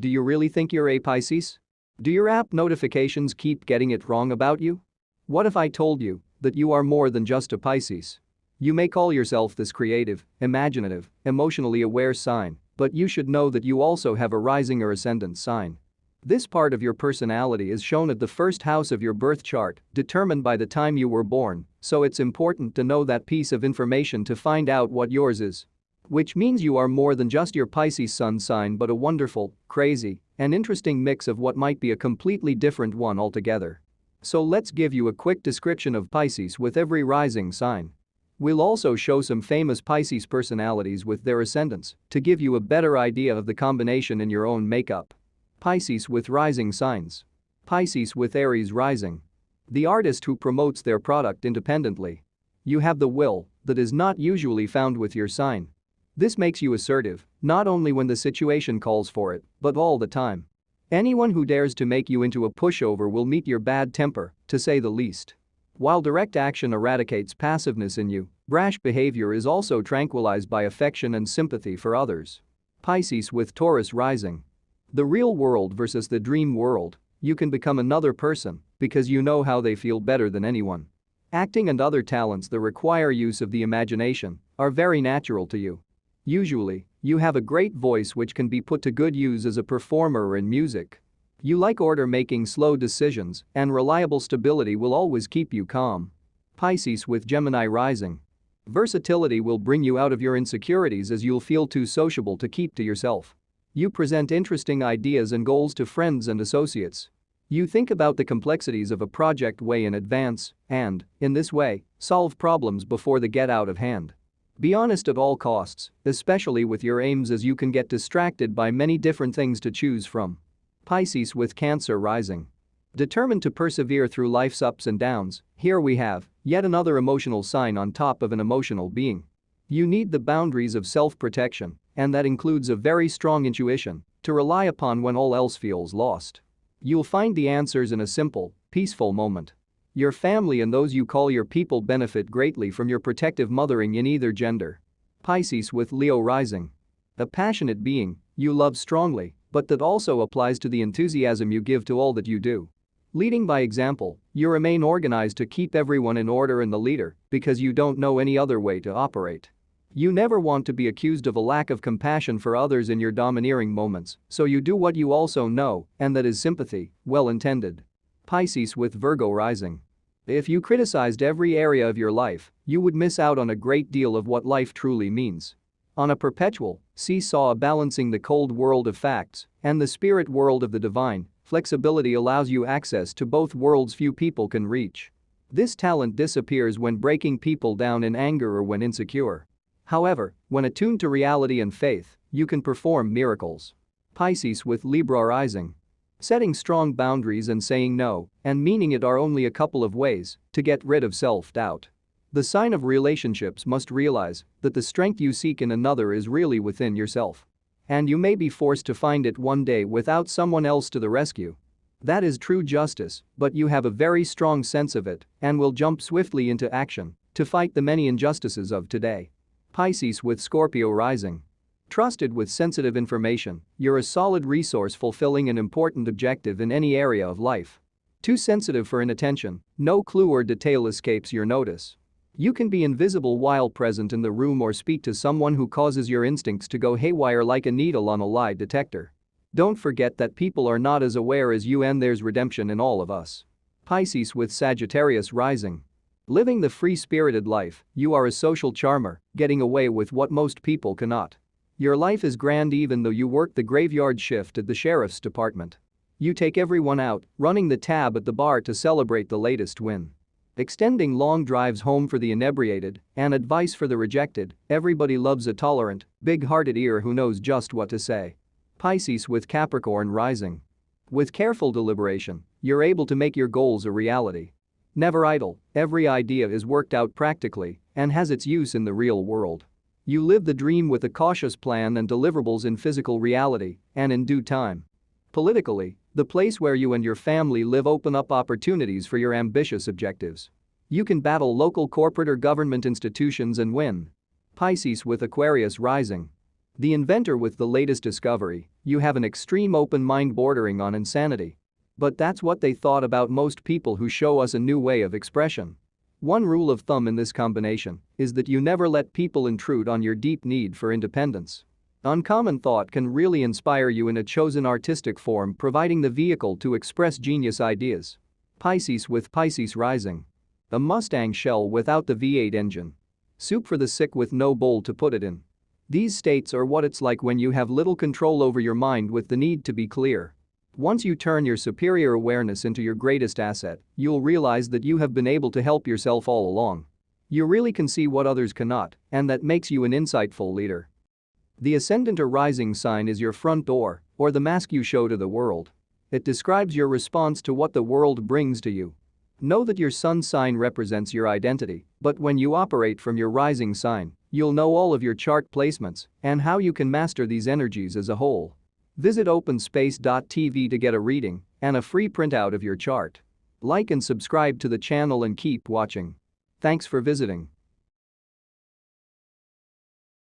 Do you really think you're a Pisces? Do your app notifications keep getting it wrong about you? What if I told you that you are more than just a Pisces? You may call yourself this creative, imaginative, emotionally aware sign, but you should know that you also have a rising or ascendant sign. This part of your personality is shown at the first house of your birth chart, determined by the time you were born, so it's important to know that piece of information to find out what yours is. Which means you are more than just your Pisces sun sign but a wonderful, crazy, and interesting mix of what might be a completely different one altogether. So let's give you a quick description of Pisces with every rising sign. We'll also show some famous Pisces personalities with their ascendants to give you a better idea of the combination in your own makeup. Pisces with rising signs. Pisces with Aries rising. The artist who promotes their product independently. You have the will that is not usually found with your sign. This makes you assertive, not only when the situation calls for it, but all the time. Anyone who dares to make you into a pushover will meet your bad temper, to say the least. While direct action eradicates passiveness in you, brash behavior is also tranquilized by affection and sympathy for others. Pisces with Taurus rising. The real world versus the dream world. You can become another person because you know how they feel better than anyone. Acting and other talents that require use of the imagination are very natural to you. Usually, you have a great voice which can be put to good use as a performer or in music. You like order, making slow decisions, and reliable stability will always keep you calm. Pisces with Gemini rising. Versatility will bring you out of your insecurities as you'll feel too sociable to keep to yourself. You present interesting ideas and goals to friends and associates. You think about the complexities of a project way in advance and, in this way, solve problems before they get out of hand. Be honest at all costs, especially with your aims, as you can get distracted by many different things to choose from. Pisces with Cancer rising. Determined to persevere through life's ups and downs, here we have yet another emotional sign on top of an emotional being. You need the boundaries of self-protection, and that includes a very strong intuition to rely upon when all else feels lost. You'll find the answers in a simple, peaceful moment. Your family and those you call your people benefit greatly from your protective mothering in either gender. Pisces with Leo rising. A passionate being, you love strongly, but that also applies to the enthusiasm you give to all that you do. Leading by example, you remain organized to keep everyone in order and the leader because you don't know any other way to operate. You never want to be accused of a lack of compassion for others in your domineering moments, so you do what you also know, and that is sympathy, well intended. Pisces with Virgo rising. If you criticized every area of your life, you would miss out on a great deal of what life truly means. On a perpetual seesaw balancing the cold world of facts and the spirit world of the divine, flexibility allows you access to both worlds few people can reach. This talent disappears when breaking people down in anger or when insecure. However, when attuned to reality and faith, you can perform miracles. Pisces with Libra rising. Setting strong boundaries and saying no and meaning it are only a couple of ways to get rid of self-doubt. The sign of relationships must realize that the strength you seek in another is really within yourself. And you may be forced to find it one day without someone else to the rescue. That is true justice, but you have a very strong sense of it and will jump swiftly into action to fight the many injustices of today. Pisces with Scorpio rising. Trusted with sensitive information, you're a solid resource fulfilling an important objective in any area of life. Too sensitive for inattention, no clue or detail escapes your notice. You can be invisible while present in the room or speak to someone who causes your instincts to go haywire like a needle on a lie detector. Don't forget that people are not as aware as you, and there's redemption in all of us. Pisces with Sagittarius rising. Living the free-spirited life, you are a social charmer, getting away with what most people cannot. Your life is grand even though you work the graveyard shift at the sheriff's department. You take everyone out, running the tab at the bar to celebrate the latest win. Extending long drives home for the inebriated and advice for the rejected, everybody loves a tolerant, big-hearted ear who knows just what to say. Pisces with Capricorn rising. With careful deliberation, you're able to make your goals a reality. Never idle, every idea is worked out practically and has its use in the real world. You live the dream with a cautious plan and deliverables in physical reality and in due time. Politically, the place where you and your family live open up opportunities for your ambitious objectives. You can battle local corporate or government institutions and win. Pisces with Aquarius rising. The inventor with the latest discovery, you have an extreme open mind bordering on insanity. But that's what they thought about most people who show us a new way of expression. One rule of thumb in this combination is that you never let people intrude on your deep need for independence. Uncommon thought can really inspire you in a chosen artistic form, providing the vehicle to express genius ideas. Pisces with Pisces Rising. A Mustang shell without the V8 engine. Soup for the sick with no bowl to put it in. These states are what it's like when you have little control over your mind with the need to be clear. Once you turn your superior awareness into your greatest asset, you'll realize that you have been able to help yourself all along. You really can see what others cannot, and that makes you an insightful leader. The ascendant or rising sign is your front door, or the mask you show to the world. It describes your response to what the world brings to you. Know that your sun sign represents your identity, but when you operate from your rising sign, you'll know all of your chart placements and how you can master these energies as a whole. Visit openspace.tv to get a reading and a free printout of your chart. Like and subscribe to the channel and keep watching. Thanks for visiting.